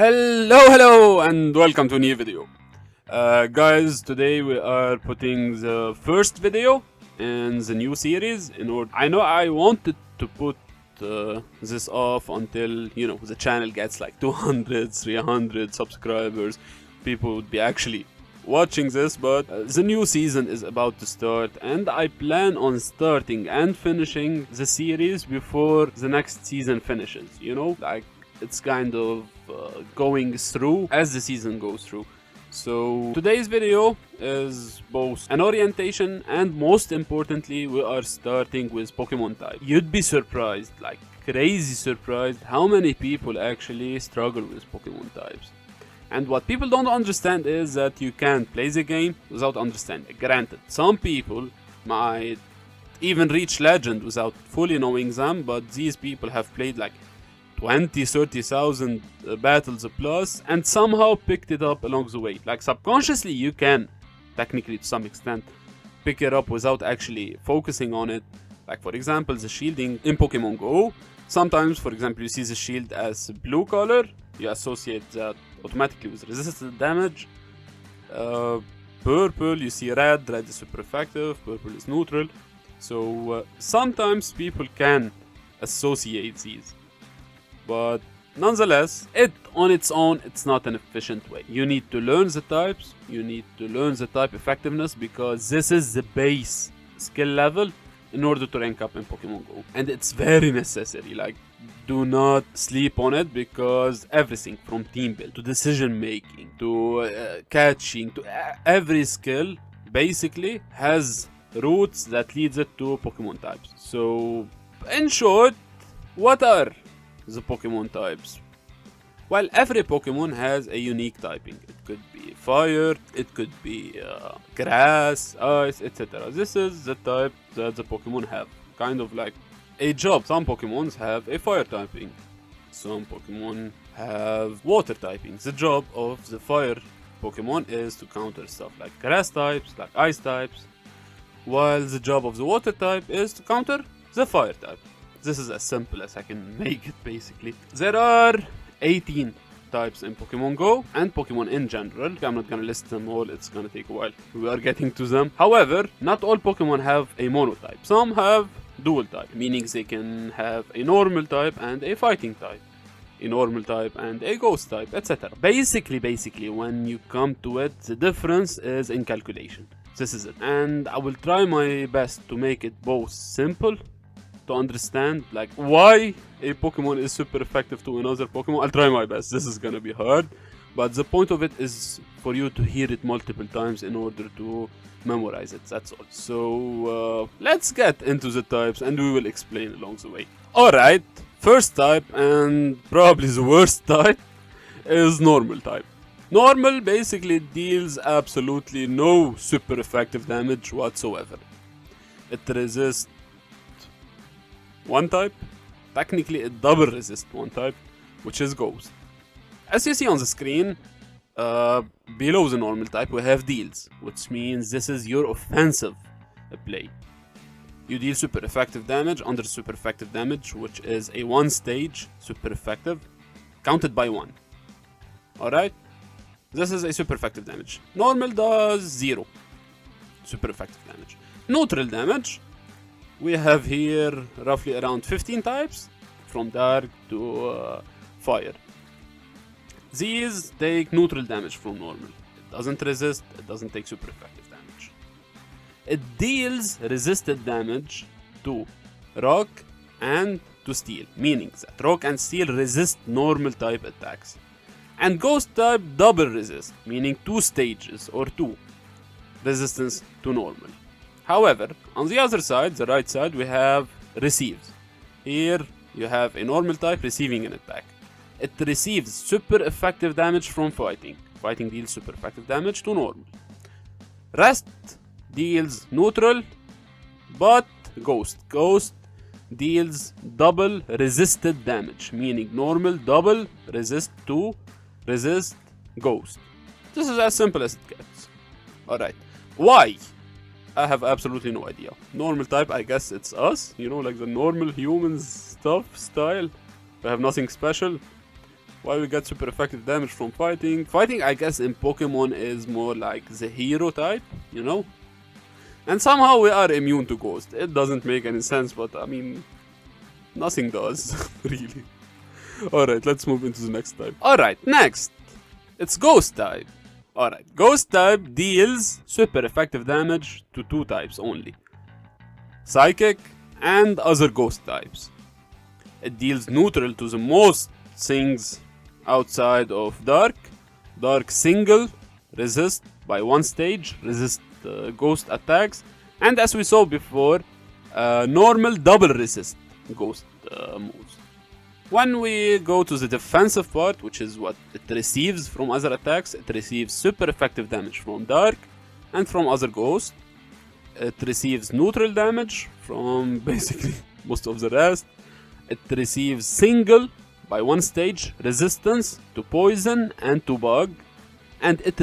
Hello, and welcome to a new video. Guys, today we are putting the first video in the new series. I know I wanted to put this off until the channel gets like 200, 300 subscribers. People would be actually watching this, but the new season is about to start, and I plan on starting and finishing the series before the next season finishes. It's kind of going through as the season goes through. So today's video is both an orientation and most importantly we are starting with Pokemon type. You'd be surprised, like crazy surprised, how many people actually struggle with Pokemon types. And what people don't understand is that you can't play the game without understanding. Granted, some people might even reach legend without fully knowing them, but these people have played like 20-30,000 battles plus and somehow picked it up along the way. Like subconsciously you can, technically to some extent, pick it up without actually focusing on it. Like for example the shielding in Pokemon Go. Sometimes for example you see the shield as blue color, you associate that automatically with resistant damage. Purple, you see red is super effective, purple is neutral. So sometimes people can associate these. But nonetheless, it on its own, it's not an efficient way. You need to learn the types, you need to learn the type effectiveness, because this is the base skill level in order to rank up in Pokemon Go. And it's very necessary, like do not sleep on it, because everything from team build to decision making to catching to every skill basically has routes that leads it to Pokemon types. So in short, what are the Pokemon types? Well, every Pokemon has a unique typing. It could be fire, it could be grass, ice, etc. This is the type that the Pokemon have. Kind of like a job. Some Pokemons have a fire typing. Some Pokemon have water typing. The job of the fire Pokemon is to counter stuff like grass types, like ice types, while the job of the water type is to counter the fire type. This is as simple as I can make it basically. There are 18 types in Pokemon Go and Pokemon in general. I'm not gonna list them all, it's gonna take a while. We are getting to them. However, not all Pokemon have a mono type. Some have dual type, meaning they can have a normal type and a fighting type, a normal type and a ghost type, etc. Basically, when you come to it, the difference is in calculation. This is it. And I will try my best to make it both simple to understand, like why a Pokemon is super effective to another Pokemon. I'll try my best. This is gonna be hard, but the point of it is for you to hear it multiple times in order to memorize it. That's all. So let's get into the types and we will explain along the way. Alright, first type and probably the worst type is normal type. Normal basically deals absolutely no super effective damage whatsoever. It resists one type. Technically it double resists one type, which is ghost. As you see on the screen, below the normal type we have deals, which means this is your offensive play. You deal super effective damage under super effective damage, which is a one stage super effective counted by 1. Alright, this is a super effective damage. Normal does 0 super effective damage. Neutral damage, we have here roughly around 15 types, from dark to fire. These take neutral damage from normal. It doesn't resist, it doesn't take super effective damage. It deals resisted damage to rock and to steel, meaning that rock and steel resist normal type attacks. And ghost type double resist, meaning 2 stages or 2 resistance to normal. However, on the other side, the right side, we have receives. Here you have a normal type receiving an attack. It receives super effective damage from fighting. Fighting deals super effective damage to normal. Rest deals neutral, but ghost. Ghost deals double resisted damage, meaning normal double resist to resist ghost. This is as simple as it gets. Alright, why? I have absolutely no idea. Normal type, I guess it's us, like the normal humans stuff, style. We have nothing special. Why we get super effective damage from fighting? Fighting, I guess, in Pokemon is more like the hero type, you know? And somehow we are immune to Ghost. It doesn't make any sense, but I mean, nothing does, really. Alright, let's move into the next type. Alright, next. It's Ghost type. Alright, Ghost type deals super effective damage to two types only. Psychic and other Ghost types. It deals neutral to the most things outside of Dark. Dark single, resist by one stage, resist Ghost attacks. And as we saw before, normal double resist Ghost moves. When we go to the defensive part, which is what it receives from other attacks, it receives super effective damage from Dark and from other Ghosts. It receives neutral damage from basically most of the rest. It receives single by one stage resistance to poison and to bug. And it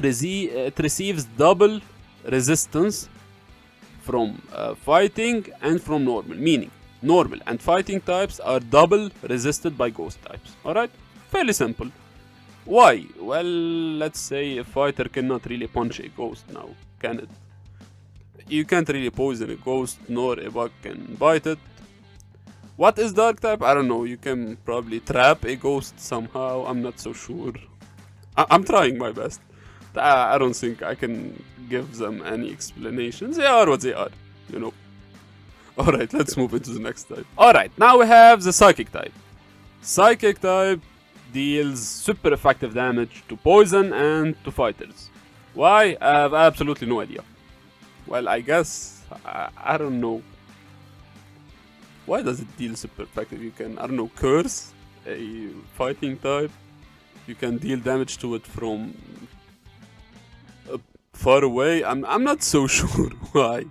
receives double resistance from fighting and from normal, meaning normal and fighting types are double resisted by Ghost types. Alright? Fairly simple. Why? Well, let's say a fighter cannot really punch a Ghost now, can it? You can't really poison a Ghost, nor a bug can bite it. What is Dark type? I don't know. You can probably trap a Ghost somehow. I'm not so sure. I'm trying my best. I don't think I can give them any explanations. They are what they are, you know. Alright, let's move into the next type. Alright, now we have the Psychic type. Psychic type deals super effective damage to poison and to fighters. Why? I have absolutely no idea. Well, I guess, I don't know. Why does it deal super effective? You can, I don't know, curse a fighting type. You can deal damage to it from far away. I'm not so sure why.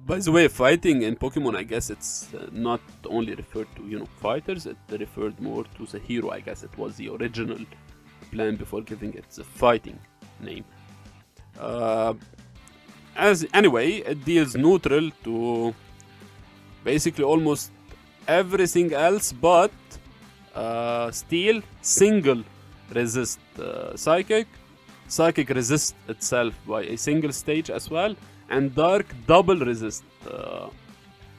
By the way, fighting in Pokemon, I guess it's not only referred to, you know, fighters. It referred more to the hero. I guess it was the original plan before giving it the fighting name. Anyway, it deals neutral to basically almost everything else, but Steel single resist Psychic. Psychic resists itself by a single stage as well, and Dark double resist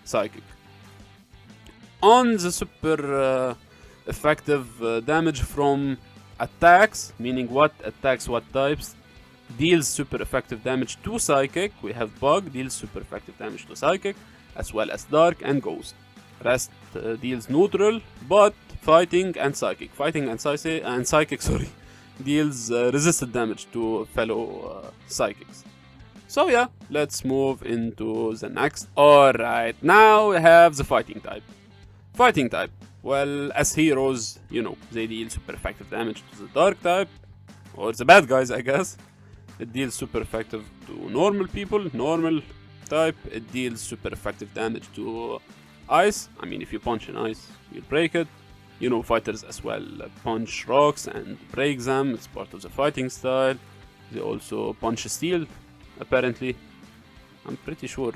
Psychic. On the super effective damage from attacks, meaning what attacks what types, deals super effective damage to Psychic. We have Bug deals super effective damage to Psychic, as well as Dark and Ghost. Rest deals neutral, but Fighting and Psychic. Fighting and Psychic, sorry, deals resisted damage to fellow Psychics. So yeah, let's move into the next. Alright, now we have the Fighting type. Fighting type. Well, as heroes, you know, they deal super effective damage to the Dark type, or the bad guys, I guess. It deals super effective to normal people, normal type. It deals super effective damage to ice. I mean, if you punch an ice, you'll break it. You know, fighters as well punch rocks and break them. It's part of the fighting style. They also punch steel, apparently. I'm pretty sure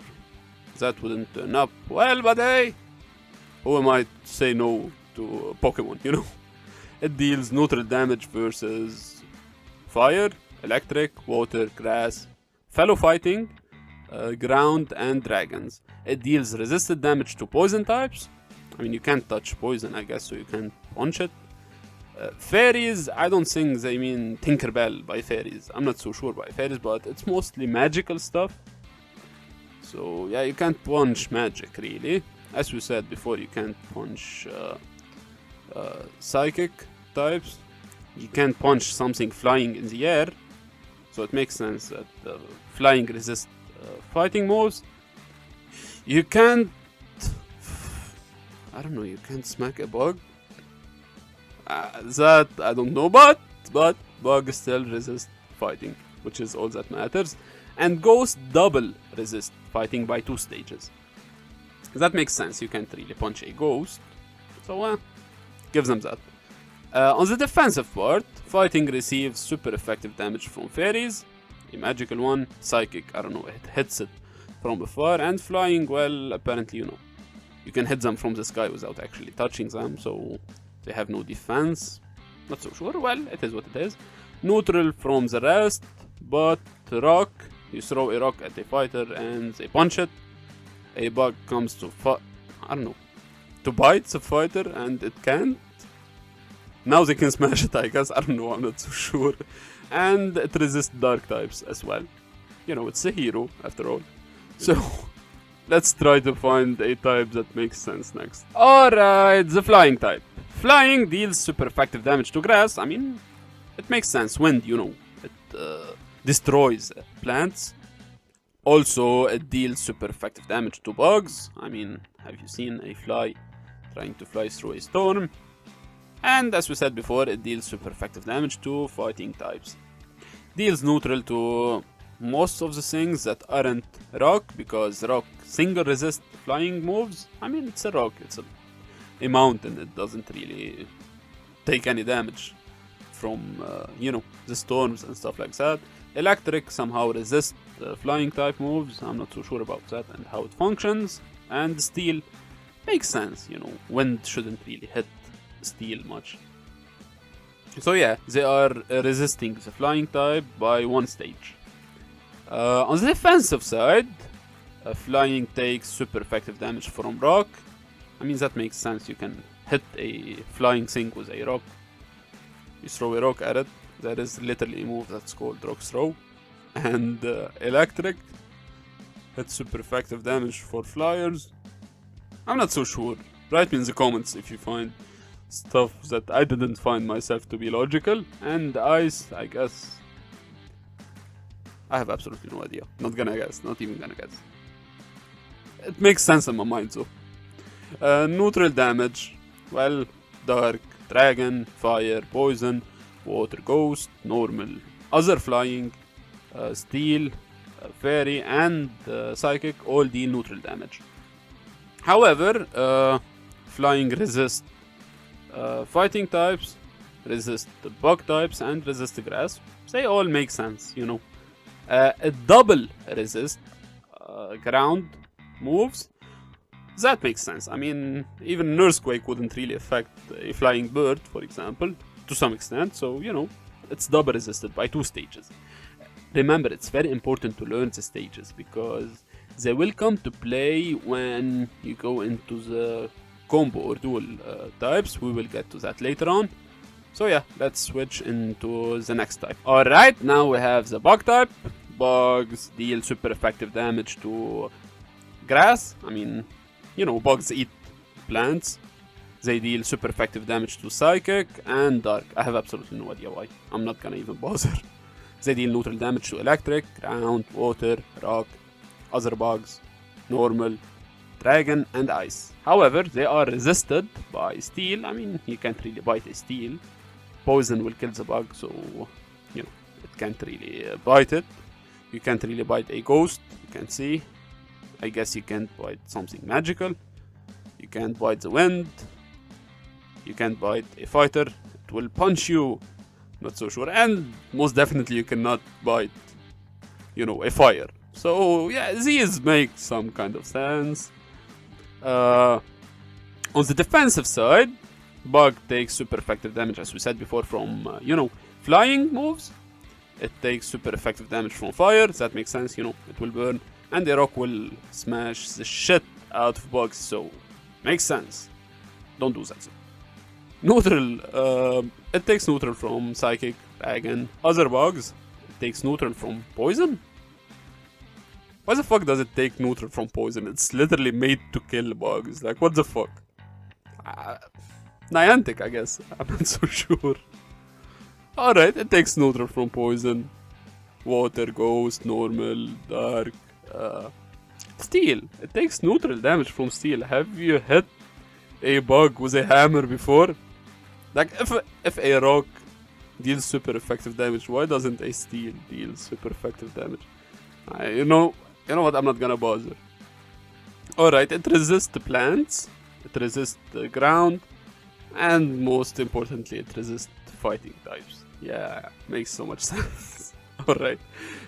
that wouldn't turn up. Well, but hey, who am I to say no to Pokemon, you know? It deals neutral damage versus fire, electric, water, grass, fellow fighting, ground, and dragons. It deals resisted damage to poison types. I mean, you can't touch poison, I guess, so you can't punch it. Fairies, I don't think they mean Tinkerbell by fairies. I'm not so sure by fairies, but it's mostly magical stuff. So, yeah, you can't punch magic, really. As we said before, you can't punch psychic types. You can't punch something flying in the air. So it makes sense that flying resists fighting moves. You can't... I don't know, you can't smack a bug? That, I don't know, but bug still resists fighting, which is all that matters. And Ghost double resist fighting by 2 stages. That makes sense, you can't really punch a Ghost. So, gives them that. On the defensive part, fighting receives super effective damage from fairies, a magical one, psychic, I don't know, it hits it from afar, and flying, well, apparently, you know, you can hit them from the sky without actually touching them, so they have no defense. Not so sure. Well, it is what it is. Neutral from the rest, but rock. You throw a rock at a fighter and they punch it. A bug comes to I don't know, to bite the fighter and it can't. Now they can smash it, I guess. I don't know, I'm not so sure. And it resists dark types as well. You know, it's a hero after all. So let's try to find a type that makes sense next. Alright, the flying type. Flying deals super effective damage to grass. I mean, it makes sense. Wind, you know, it destroys plants. Also, it deals super effective damage to bugs. I mean, have you seen a fly trying to fly through a storm? And as we said before, it deals super effective damage to fighting types. Deals neutral to most of the things that aren't rock, because rock single resist flying moves. I mean, it's a rock, it's a mountain, it doesn't really take any damage from, you know, the storms and stuff like that. Electric somehow resists flying type moves. I'm not so sure about that and how it functions. And steel makes sense, you know, wind shouldn't really hit steel much. So yeah, they are resisting the flying type by one stage. On the defensive side, flying takes super effective damage from rock. I mean, that makes sense. You can hit a flying thing with a rock. You throw a rock at it. There is literally a move that's called rock throw. And electric hits super effective damage for flyers. I'm not so sure. Write me in the comments if you find stuff that I didn't find myself to be logical. And ice, I guess, I have absolutely no idea. Not gonna guess. Not even gonna guess. It makes sense in my mind though. Neutral damage. Well, dark, dragon, fire, poison, water ghost, normal, other flying, steel, fairy, and psychic all deal neutral damage. However, flying resist fighting types, resist the bug types, and resist the grass. They all make sense, you know. A double resist ground moves. That makes sense. I mean, even an earthquake wouldn't really affect a flying bird, for example, to some extent. So, you know, it's double resisted by 2 stages. Remember, it's very important to learn the stages because they will come to play when you go into the combo or dual types. We will get to that later on. So yeah, let's switch into the next type. Alright, now we have the bug type. Bugs deal super effective damage to grass. I mean, you know, bugs eat plants. They deal super effective damage to psychic and dark. I have absolutely no idea why. I'm not gonna even bother. They deal neutral damage to electric, ground, water, rock, other bugs, normal, dragon, and ice. However, they are resisted by steel. I mean, you can't really bite a steel. Poison will kill the bug, so, you know, it can't really bite it. You can't really bite a ghost. You can't see. I guess you can't bite something magical. You can't bite the wind. You can't bite a fighter. It will punch you. Not so sure. And most definitely you cannot bite, you know, a fire. So yeah, these make some kind of sense. On the defensive side, bug takes super effective damage, as we said before, from, you know, flying moves. It takes super effective damage from fire. That makes sense, you know, it will burn. And the rock will smash the shit out of bugs, so makes sense. Don't do that. Neutral, it takes neutral from psychic, dragon, other bugs. It takes neutral from poison. Why the fuck does it take neutral from poison? It's literally made to kill bugs. Like, what the fuck? Niantic, I guess. I'm not so sure. Alright, it takes neutral from poison. Water, ghost, normal, dark. Steel. It takes neutral damage from steel. Have you hit a bug with a hammer before? Like, if a rock deals super effective damage, why doesn't a steel deal super effective damage? You know what? I'm not gonna bother. Alright, it resists the plants. It resists the ground. And most importantly, it resists fighting types. Yeah, makes so much sense. Alright,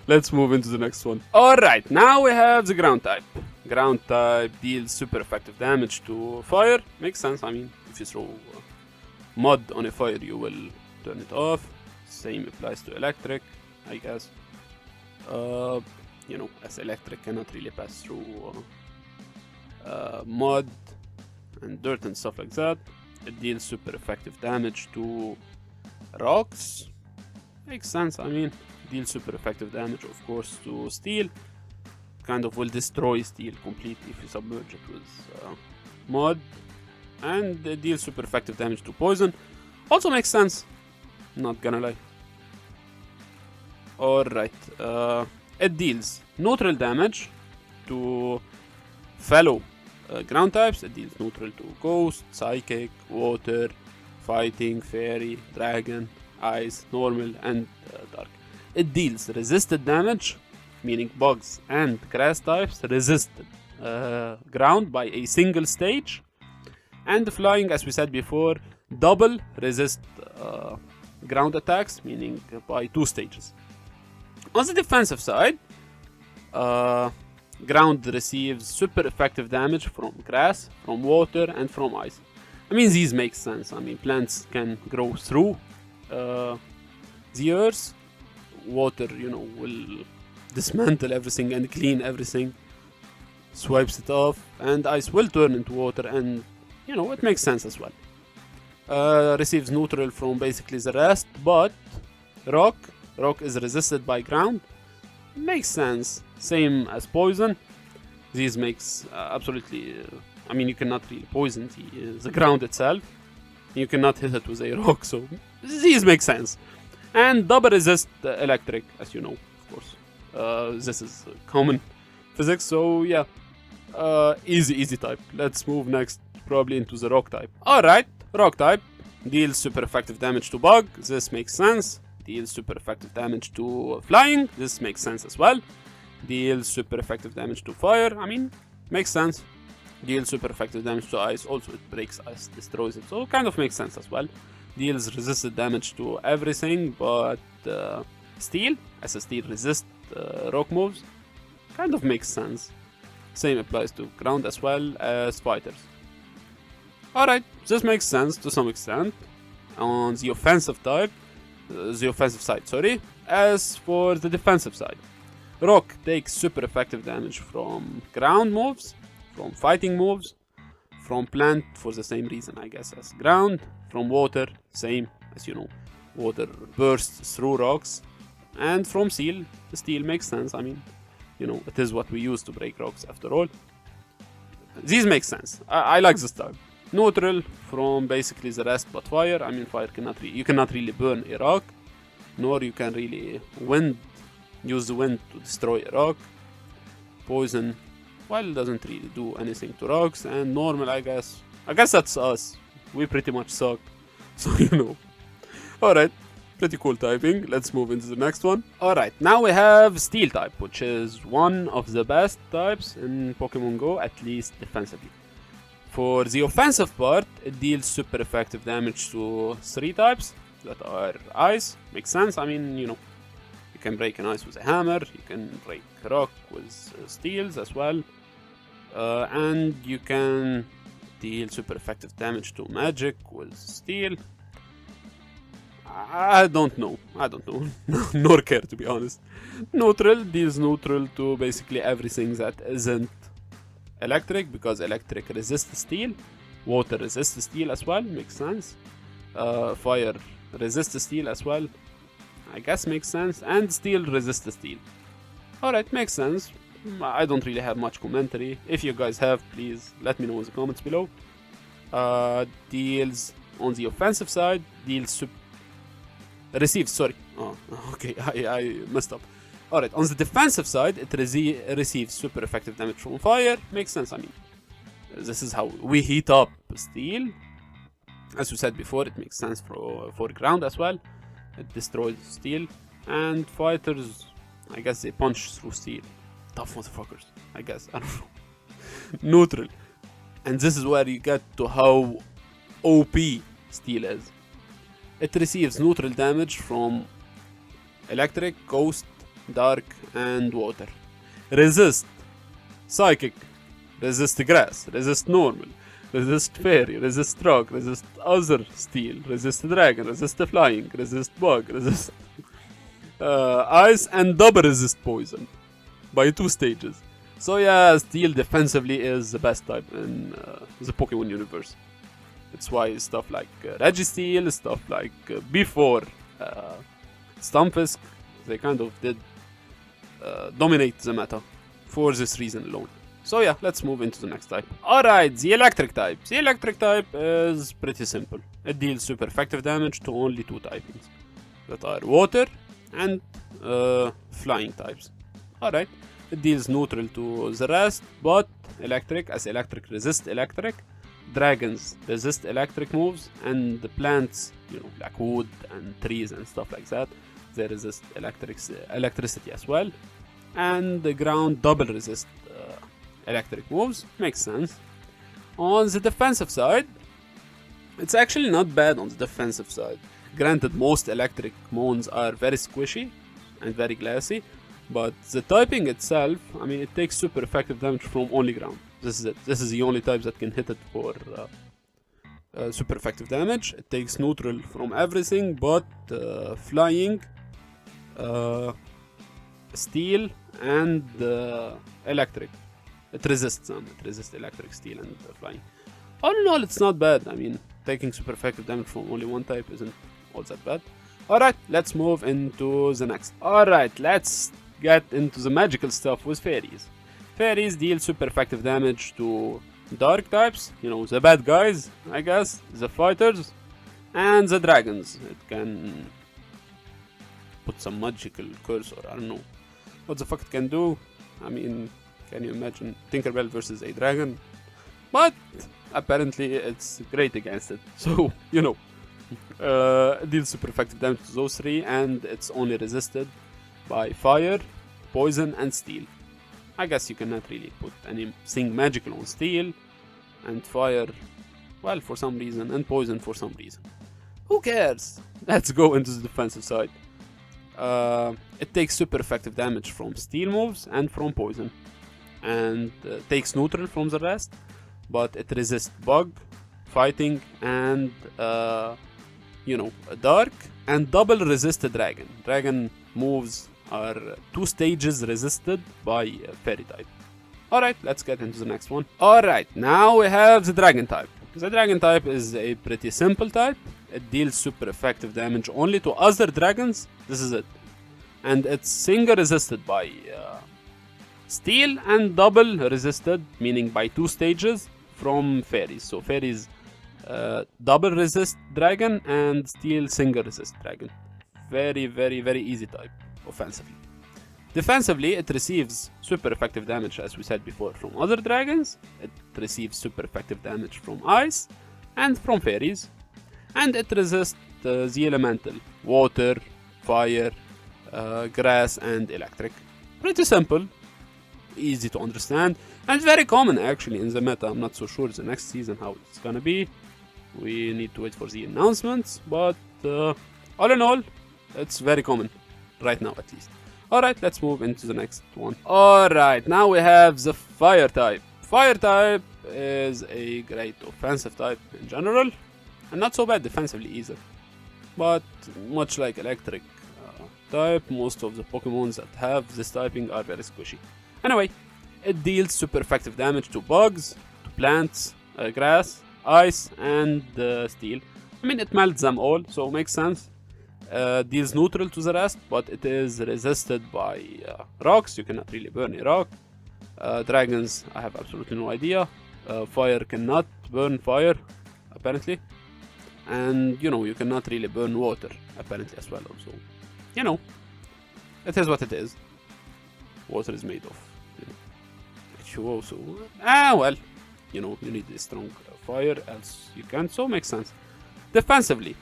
let's move into the next one. Alright, now we have the ground type. Ground type deals super effective damage to fire. Makes sense. I mean, if you throw mud on a fire, you will turn it off. Same applies to electric, I guess. You know, as electric cannot really pass through mud and dirt and stuff like that. It deals super effective damage to rocks. Makes sense, I mean, deals super effective damage, of course, to steel. Kind of will destroy steel completely if you submerge it with mud. And it deals super effective damage to poison. Also makes sense, not gonna lie. Alright, it deals neutral damage to fellow ground types. It deals neutral to ghost, psychic, water, fighting, fairy, dragon, ice, normal, and dark. It deals resisted damage, meaning bugs and grass types resisted ground by a single stage. And flying, as we said before, double resist ground attacks, meaning by 2 stages. On the defensive side, ground receives super effective damage from grass, from water, and from ice. I mean, these make sense. I mean, plants can grow through the earth. Water, you know, will dismantle everything and clean everything, swipes it off, and ice will turn into water, and you know, it makes sense as well. Receives neutral from basically the rest, but rock is resisted by ground. Makes sense. Same as poison. These makes absolutely. I mean, you cannot really poison the ground itself. You cannot hit it with a rock, so these make sense. And double resist electric, as you know, of course. This is common physics, so yeah. Easy type. Let's move next, probably into the rock type. Alright, rock type deals super effective damage to bug. This makes sense. Deals super effective damage to flying. This makes sense as well. Deals super effective damage to fire. I mean, makes sense. Deals super effective damage to ice. Also, it breaks ice, destroys it. So, kind of makes sense as well. Deals resisted damage to everything but steel. As a steel resist rock moves. Kind of makes sense. Same applies to ground as well as fighters. Alright, this makes sense to some extent. On the offensive type, side, sorry. As for the defensive side, rock takes super effective damage from ground moves, from fighting moves, from plant for the same reason, I guess, as ground, from water, same as you know, water bursts through rocks, and from steel. The steel makes sense. I mean, you know, it is what we use to break rocks after all. These make sense. I like this type. Neutral from basically the rest but fire. I mean, fire you cannot really burn a rock, nor you can really use the wind to destroy a rock. Poison, well, doesn't really do anything to rocks. And normal, I guess that's us. We pretty much suck, so you know. Alright, pretty cool typing. Let's move into the next one. Alright, now we have steel type, which is one of the best types in Pokemon Go, at least defensively. For the offensive part, it deals super effective damage to 3 types that are ice. Makes sense. I mean, you know, you can break an ice with a hammer, you can break rock with steels as well, and you can deal super effective damage to magic with steel. I don't know, nor care, to be honest. Neutral deals neutral to basically everything that isn't electric, because electric resists steel. Water resists steel as well, makes sense. Fire resists steel as well, I guess makes sense. And steel resists steel. Alright, makes sense. I don't really have much commentary. If you guys have, please let me know in the comments below. Deals on the offensive side, receives, sorry. Oh, okay, I messed up. Alright, on the defensive side, it receives super effective damage from fire. Makes sense, I mean. This is how we heat up steel. As we said before, it makes sense for ground as well. It destroys steel. And fighters, I guess they punch through steel. Tough motherfuckers, I guess. I don't know. Neutral. And this is where you get to how OP steel is. It receives neutral damage from electric, ghost, dark, and water. Resist psychic, resist grass, resist normal, resist fairy, resist rock, resist other steel, resist dragon, resist flying, resist bug, resist ice, and double resist poison by 2 stages. So yeah, steel defensively is the best type in the Pokemon universe. That's why stuff like Registeel, stuff like before Stunfisk, they kind of did dominate the meta for this reason alone. So yeah, let's move into the next type. Alright, the electric type. The electric type is pretty simple. It deals super effective damage to only 2 typings, that are water and flying types. Alright, it deals neutral to the rest, but electric, as electric resist electric. Dragons resist electric moves, and the plants, you know, like wood and trees and stuff like that, they resist electricity as well. And the ground double resist electric moves. Makes sense. On the defensive side, it's actually not bad on the defensive side. Granted, most electric mons are very squishy and very glassy, but the typing itself, I mean, it takes super effective damage from only ground. This is it. This is the only type that can hit it for super effective damage. It takes neutral from everything but flying, steel, and electric. It resists them. It resists electric, steel, and flying. All in all, it's not bad. I mean, taking super effective damage from only one type isn't all that bad. Alright, let's move into the next. Alright, let's get into the magical stuff with fairies. Fairies deal super effective damage to dark types, you know, the bad guys, I guess, the fighters, and the dragons. It can put some magical curse, or I don't know what the fuck it can do. I mean, can you imagine Tinkerbell versus a dragon? But apparently it's great against it. So, you know, it deals super effective damage to those 3, and it's only resisted by fire, poison, and steel. I guess you cannot really put anything magical on steel, and fire, well, for some reason, and poison for some reason. Who cares? Let's go into the defensive side. It takes super effective damage from steel moves and from poison, and takes neutral from the rest, but it resists bug, fighting, and you know, dark, and double resist the dragon. Dragon moves are 2 stages resisted by fairy type. Alright, let's get into the next one. Alright, now we have the dragon type. The dragon type is a pretty simple type. It deals super effective damage only to other dragons. This is it. And it's single resisted by steel, and double resisted, meaning by 2 stages, from fairies. So fairies double resist dragon, and steel single resist dragon. Very, very, very easy type offensively. Defensively, it receives super effective damage, as we said before, from other dragons. It receives super effective damage from ice and from fairies. And it resists the elemental: water, fire, grass, and electric. Pretty simple, easy to understand, and very common actually in the meta. I'm not so sure the next season how it's gonna be. We need to wait for the announcements, but all in all, it's very common right now, at least. Alright, let's move into the next one. Alright, now we have the fire type. Fire type is a great offensive type in general, and not so bad defensively either. But much like electric type, most of the Pokemons that have this typing are very squishy. Anyway, it deals super effective damage to bugs, to plants, grass, ice, and steel. I mean, it melts them all, so it makes sense. Deals neutral to the rest, but it is resisted by rocks. You cannot really burn a rock. Dragons, I have absolutely no idea. Fire cannot burn fire, apparently. And, you know, you cannot really burn water, apparently, as well. So, you know, it is what it is. Water is made of, you know, H2O, so, well, you know, you need a strong fire, else you can't, so makes sense. Defensively,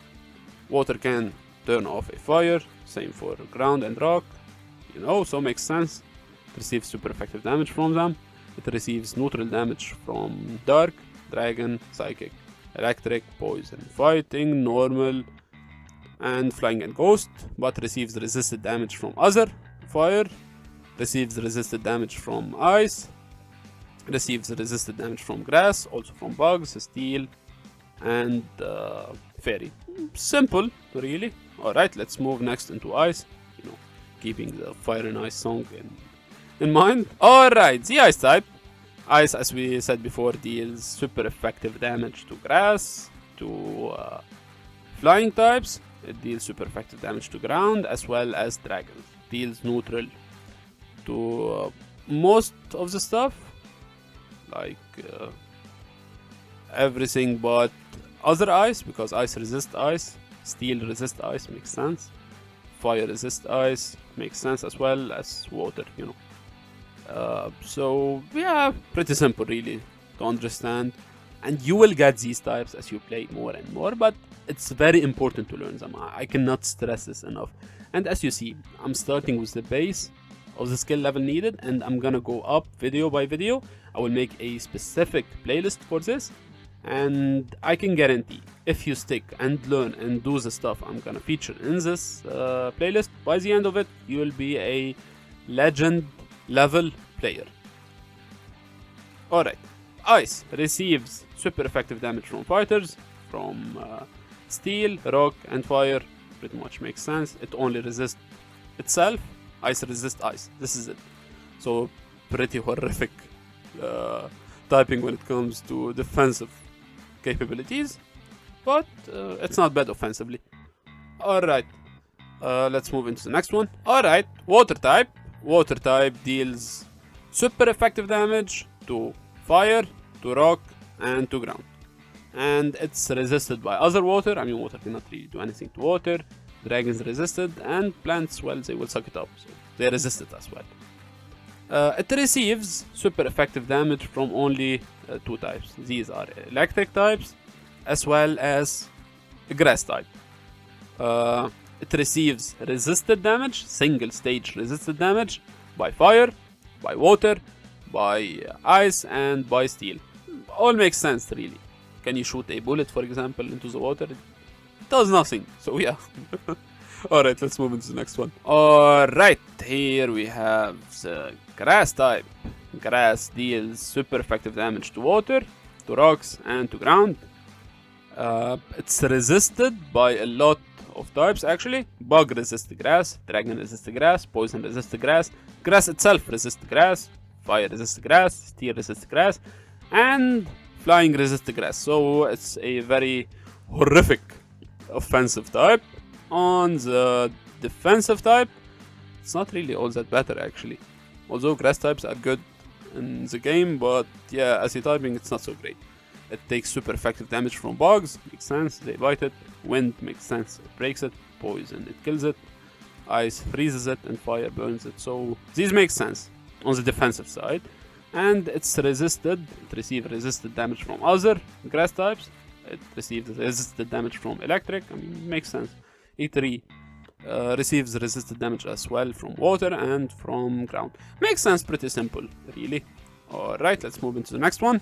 water can turn off a fire, same for ground and rock, you know, so makes sense. It receives super effective damage from them. It receives neutral damage from dark, dragon, psychic, electric, poison, fighting, normal, and flying and ghost, but receives resisted damage from other, fire, receives resisted damage from ice, Receives resisted damage from grass, also from bugs, steel, and fairy. Simple, really. Alright, let's move next into ice. You know, keeping the fire and ice song in mind. Alright, the ice type. Ice, as we said before, deals super effective damage to grass, to flying types. It deals super effective damage to ground, as well as dragons. Deals neutral to most of the stuff, like everything but other ice, because ice resist ice, steel resist ice, makes sense. Fire resist ice, makes sense, as well as water, you know. So yeah, pretty simple really to understand, and you will get these types as you play more and more, but it's very important to learn them. I cannot stress this enough. And as you see, I'm starting with the base of the skill level needed, and I'm gonna go up video by video. I will make a specific playlist for this, and I can guarantee if you stick and learn and do the stuff I'm gonna feature in this playlist, by the end of it you will be a legend level player. Alright, ice receives super effective damage from fighters, from steel, rock, and fire. Pretty much makes sense. It only resists itself. Ice resists ice. This is it. So pretty horrific typing when it comes to defensive capabilities, but it's not bad offensively. Alright, let's move into the next one. Alright, water type. Water type deals super effective damage to fire, to rock, and to ground. And it's resisted by other water. I mean, water cannot really do anything to water. Dragons resisted, and plants, well, they will suck it up, so they resist it as well. It receives super effective damage from only two types. These are electric types, as well as grass type. It receives resisted damage, single stage resisted damage, by fire, by water, by ice, and by steel. All makes sense, really. Can you shoot a bullet, for example, into the water? It does nothing, so yeah. Alright, let's move into the next one. Alright, here we have the grass type. Grass deals super effective damage to water, to rocks, and to ground. It's resisted by a lot of types actually. Bug resists the grass, dragon resists the grass, poison resists the grass, grass itself resists the grass, fire resists the grass, steel resists the grass, and flying resists the grass. So it's a very horrific offensive type. On the defensive type, it's not really all that better actually. Although grass types are good in the game, but yeah, as a typing it's not so great. It takes super effective damage from bugs, makes sense, they bite it. Wind makes sense, it breaks it. Poison, it kills it. Ice freezes it, and fire burns it. So these make sense on the defensive side. And it's resisted, it receives resisted damage from other grass types. It receives resisted damage from electric, I mean, makes sense. E3 receives resisted damage as well from water and from ground. Makes sense, pretty simple, really. Alright, let's move into the next one.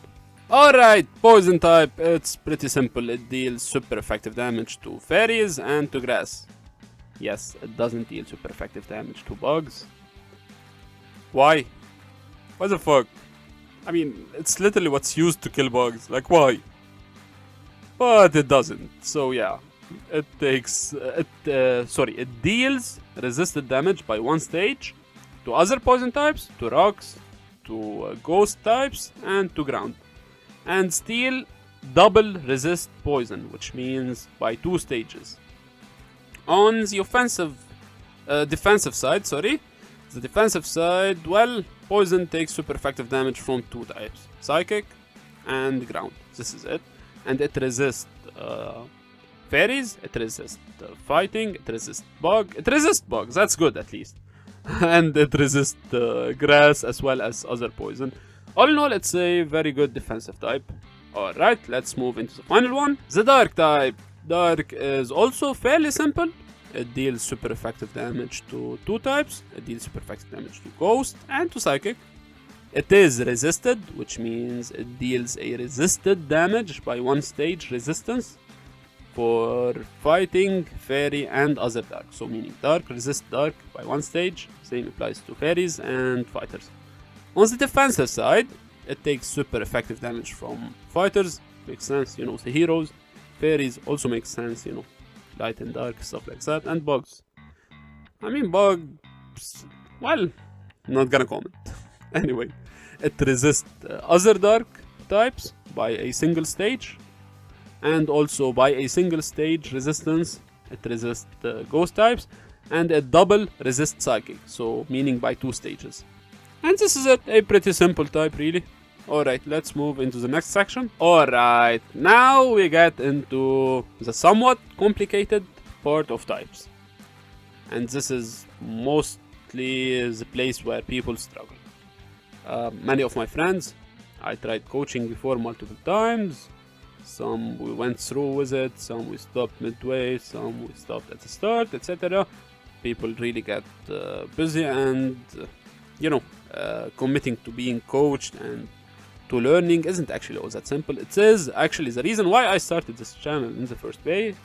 Alright, poison type, it's pretty simple. It deals super effective damage to fairies and to grass. Yes, it doesn't deal super effective damage to bugs. Why? What the fuck? I mean, it's literally what's used to kill bugs. Like, why? But it doesn't. So yeah, it takes it deals resisted damage by one stage to other poison types, to rocks, to ghost types, and to ground. And steel double resist poison, which means by 2 stages. On the defensive side, the defensive side, well, poison takes super effective damage from 2 types, psychic and ground. This is it. And it resists fairies, it resists fighting, it resists bugs, that's good at least. And it resists grass as well as other poison. All in all, it's a very good defensive type. Alright, let's move into the final one. The dark type. Dark is also fairly simple. It deals super effective damage to 2 types. It deals super effective damage to ghost and to psychic. It is resisted, which means it deals a resisted damage by 1 stage resistance for fighting, fairy, and other dark. So meaning dark resists dark by 1 stage. Same applies to fairies and fighters. On the defensive side, it takes super effective damage from fighters. Makes sense, you know, the heroes. Fairies also makes sense, you know, light and dark, stuff like that. And bugs. I mean, bugs, well, not gonna comment. Anyway, it resists other dark types by a single stage. And also by a single stage resistance, it resists ghost types. And a double resist psychic, so meaning by 2 stages. And this is a pretty simple type, really. Alright, let's move into the next section. Alright, now we get into the somewhat complicated part of types. And this is mostly the place where people struggle. Many of my friends, I tried coaching before multiple times. Some we went through with it, some we stopped midway, some we stopped at the start, etc. People really get busy and, committing to being coached and to learning isn't actually all that simple. It is actually the reason why I started this channel in the first place,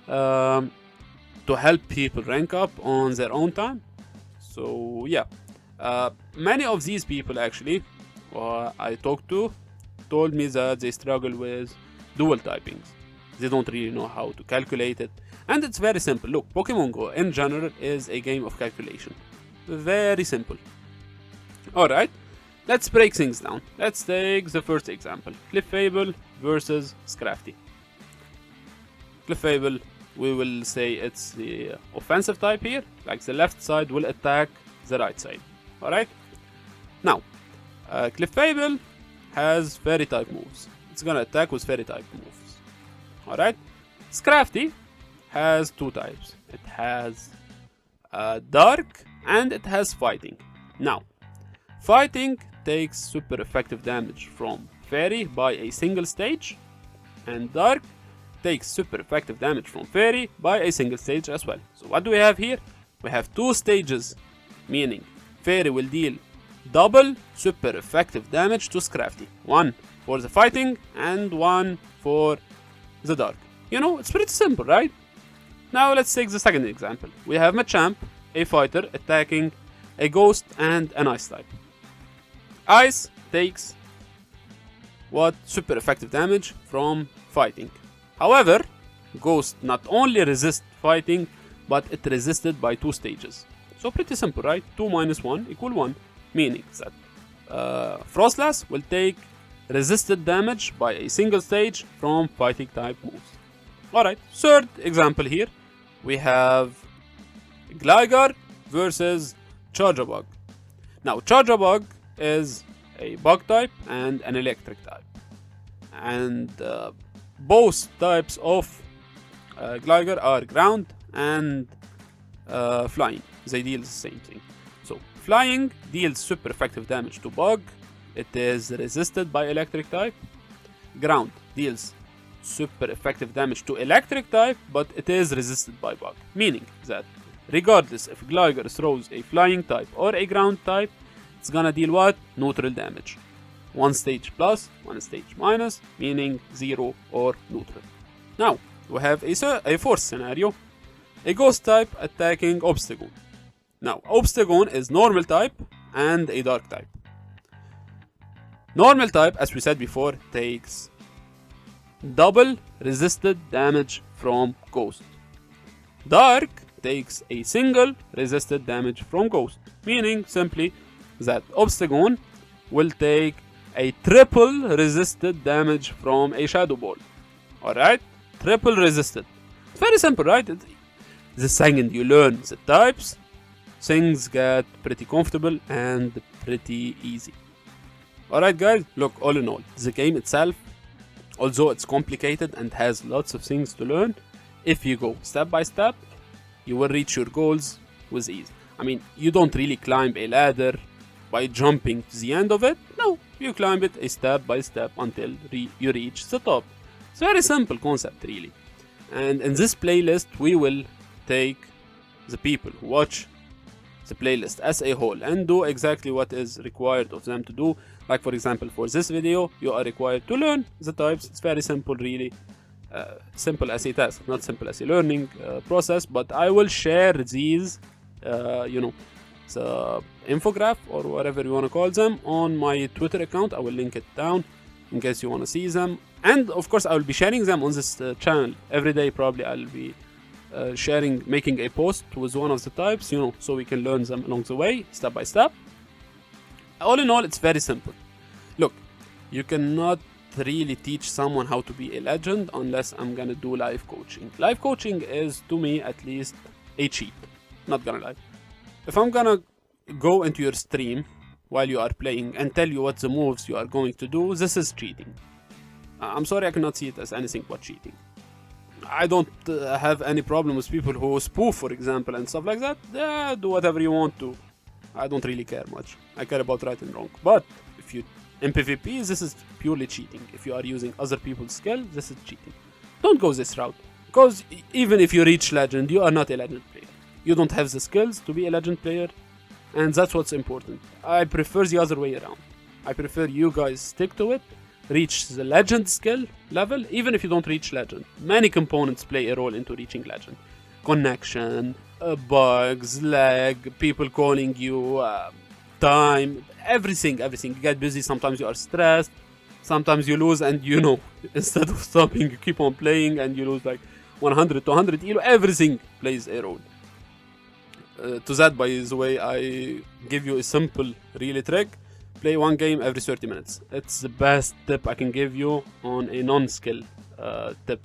to help people rank up on their own time. So yeah, many of these people actually I talked to told me that they struggle with dual typings. They don't really know how to calculate it. And it's very simple. Look, Pokemon Go in general is a game of calculation. Very simple. Alright, let's break things down. Let's take the first example. Clefable versus Scrafty. Clefable, we will say it's the offensive type here. Like the left side will attack the right side. Alright? Now, Clefable has fairy type moves. It's gonna attack with fairy type moves. Alright? Scrafty has 2 types. It has dark and it has fighting. Now, fighting takes super effective damage from fairy by a single stage, and dark takes super effective damage from fairy by a single stage as well. So what do we have here? We have 2 stages, meaning fairy will deal double super effective damage to Scrafty. One for the fighting and one for the dark. You know, it's pretty simple, right? Now let's take the second example. We have Machamp, a fighter, attacking a ghost and an ice type. Ice takes what? Super effective damage from fighting. However, ghost not only resists fighting, but it resisted by 2 stages. So pretty simple, right? 2 minus 1 equal 1, meaning that Frostlass will take resisted damage by a single stage from fighting type moves. Alright, third example here. We have Gligar versus Charjabug. Now, Charjabug is a bug type and an electric type. And both types of Gligar are ground and flying. They deal the same thing. So, flying deals super effective damage to bug. It is resisted by electric type. Ground deals super effective damage to electric type, but it is resisted by bug. Meaning that regardless if Gligar throws a flying type or a ground type, it's gonna deal what? Neutral damage. 1 stage plus, 1 stage minus, meaning 0 or neutral. Now, we have a fourth scenario. A ghost type attacking Obstagoon. Now, Obstagoon is normal type and a dark type. Normal type, as we said before, takes double resisted damage from Ghost. Dark takes a single resisted damage from Ghost, meaning simply that Obstagoon will take a triple resisted damage from a Shadow Ball. Alright? Triple resisted. It's very simple, right? The second you learn the types, things get pretty comfortable and pretty easy. Alright guys, look, all in all, the game itself, although it's complicated and has lots of things to learn, if you go step by step, you will reach your goals with ease. I mean, you don't really climb a ladder by jumping to the end of it. No, you climb it a step by step until you reach the top. It's a very simple concept, really. And in this playlist, we will take the people who watch the playlist as a whole and do exactly what is required of them to do. Like for example, for this video, you are required to learn the types. It's very simple, really. Simple as a task, not simple as a learning process, but I will share these the infograph or whatever you want to call them on my Twitter account. I will link it down in case you want to see them. And of course, I will be sharing them on this channel every day. Probably I'll be making a post with one of the types, you know, so we can learn them along the way, step by step. All in all, it's very simple. Look, you cannot really teach someone how to be a legend unless I'm gonna do live coaching. Live coaching is, to me at least, a cheat. Not gonna lie. If I'm gonna go into your stream while you are playing and tell you what the moves you are going to do, this is cheating. I'm sorry, I cannot see it as anything but cheating. I don't have any problem with people who spoof, for example, and stuff like that. Yeah, do whatever you want to. I don't really care much. I care about right and wrong. But if you in PvP, this is purely cheating. If you are using other people's skill, this is cheating. Don't go this route. Because even if you reach legend, you are not a legend player. You don't have the skills to be a legend player. And that's what's important. I prefer the other way around. I prefer you guys stick to it. Reach the legend skill level, even if you don't reach legend. Many components play a role into reaching legend. Connection, bugs, lag, people calling you, time, everything. You get busy, sometimes you are stressed, sometimes you lose, and you know, instead of stopping, you keep on playing and you lose like 100 to 100 elo. Everything plays a role. To that, by the way, I give you a simple really trick. Play one game every 30 minutes. It's the best tip I can give you on a non-skill tip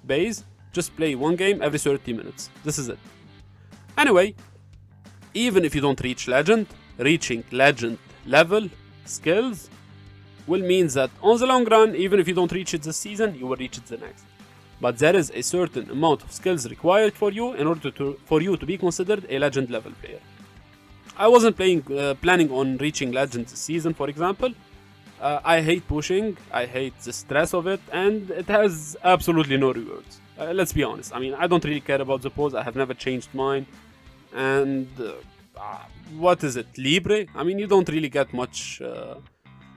base. Just play one game every 30 minutes. This is it. Anyway, even if you don't reach legend, reaching legend level skills will mean that on the long run, even if you don't reach it this season, you will reach it the next. But there is a certain amount of skills required for you in order for you to be considered a legend level player. I wasn't planning on reaching legend this season, for example. I hate pushing, I hate the stress of it, and it has absolutely no rewards. Let's be honest. I mean, I don't really care about the pose. I have never changed mine. And what is it? Libre? I mean, you don't really get much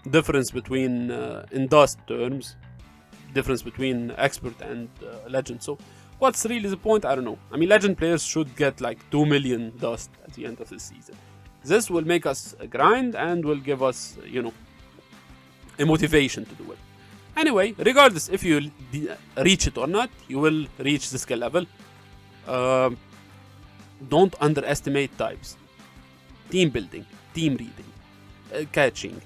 difference between, in dust terms, difference between expert and legend. So what's really the point? I don't know. I mean, legend players should get like 2 million dust at the end of the season. This will make us grind and will give us, you know, a motivation to do it. Anyway, regardless if you reach it or not, you will reach the skill level. Don't underestimate types. Team building, team reading, catching,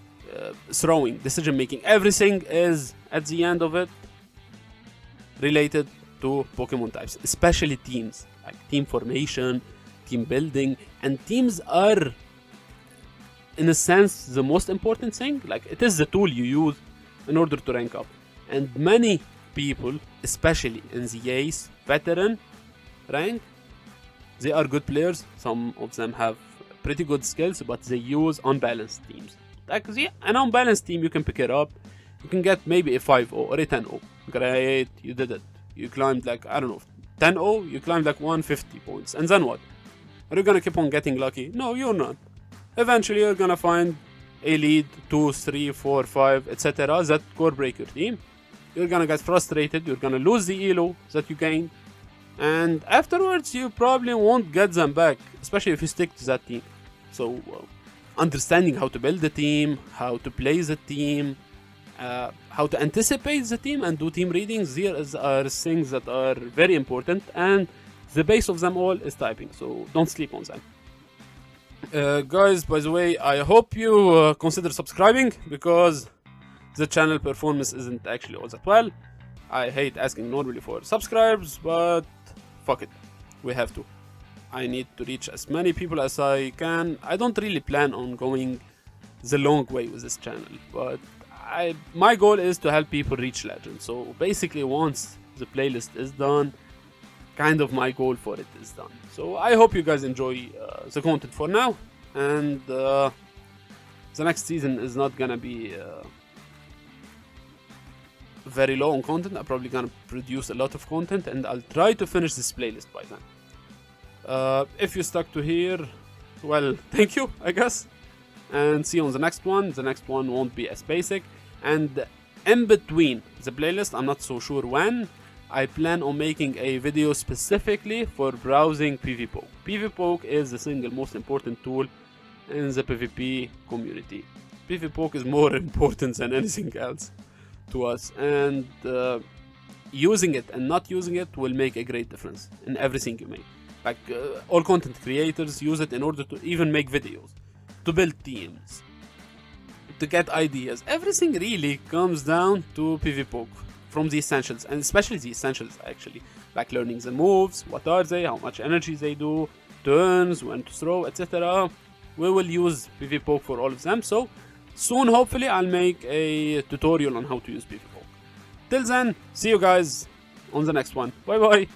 throwing, decision making. Everything is, at the end of it, related to Pokemon types, especially teams, like team formation, team building, and teams are, in a sense, the most important thing. Like, it is the tool you use in order to rank up. And many people, especially in the Ace veteran rank, they are good players. Some of them have pretty good skills, but they use unbalanced teams. Like, an unbalanced team, you can pick it up. You can get maybe a 5-0 or a 10-0. Great, you did it. You climbed like, I don't know, 10-0, you climbed like 150 points. And then what? Are you gonna keep on getting lucky? No, you're not. Eventually, you're gonna find a lead, 2, 3, 4, 5, etc. that core break your team. You're gonna get frustrated, you're gonna lose the elo that you gained, and afterwards you probably won't get them back, especially if you stick to that team. So, understanding how to build the team, how to play the team, how to anticipate the team and do team readings, these are things that are very important, and the base of them all is typing, so don't sleep on them. Guys, by the way, I hope you consider subscribing, because the channel performance isn't actually all that well. I hate asking normally for subscribes, but fuck it, we have to. I need to reach as many people as I can. I don't really plan on going the long way with this channel, but my goal is to help people reach legend. So basically, once the playlist is done, kind of my goal for it is done. So I hope you guys enjoy the content for now, and the next season is not gonna be very low on content. I'm probably gonna produce a lot of content, and I'll try to finish this playlist by then. If you stuck to here, well, thank you, I guess, and see you on the next one. The next one won't be as basic, and in between the playlist, I'm not so sure when, I plan on making a video specifically for browsing PvPoke. PvPoke is the single most important tool in the PvP community. PvPoke is more important than anything else to us, and using it and not using it will make a great difference in everything you make. Like all content creators use it in order to even make videos, to build teams, to get ideas. Everything really comes down to PvPoke from the essentials, and especially the essentials actually, like learning the moves, what are they, how much energy they do, turns, when to throw, etc. We will use PvPoke for all of them, so soon hopefully I'll make a tutorial on how to use PvPoke. Till then, see you guys on the next one. Bye bye.